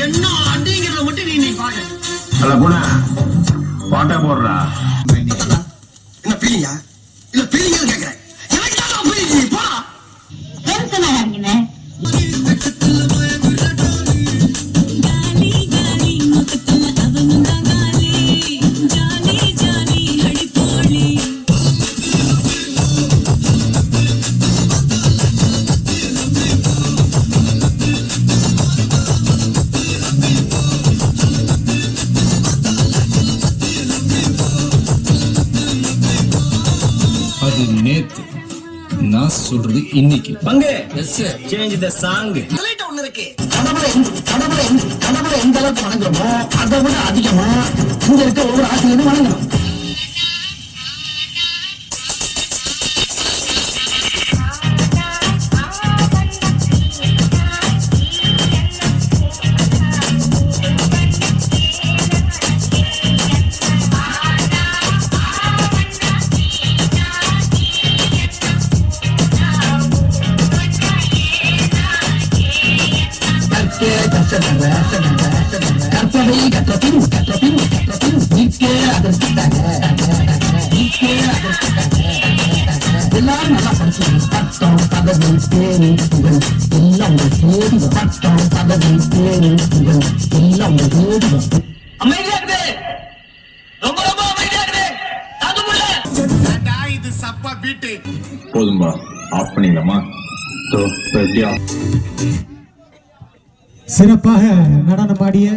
என்ன அடிங்கிறத மட்டும் நீ பாரு. அல்ல குணா பாட்டா போடுறா. என்ன பீலியா இல்ல பீலியா கேக்குறேன். எனக்கு தான் பீலி போ. டென்ஷன் ஆகாதீங்க. அது நேத்து, நான் சொல்றது இன்னைக்கு. பங்கு சேஞ்ச் தி சாங். சொல்லிட்ட ஒண்ணு இருக்கு. கடவுளை எந்த அளவுக்கு வணங்குறோமோ அதை விட அதிகமா இங்க இருக்க ஒவ்வொரு ஆசிரியரும் வணங்கணும். கற்பவை கற்றபின் நீக்கே அதற்காக எல்லாரும் நல்லா படிச்சு பட்டம் பதவி பேரு புகழ் எல்லாம் தேடி பட்டம் பதவி பேரு புகழ் எல்லாம் தேடி அமைதியா இருக்குது. ரொம்ப ரொம்ப அமைதியா இருக்குது. இது சப்பா பீட்டு போதும்பா, ஆஃப் பண்ணிடலாமா? சிறப்பாக நடனமாடிய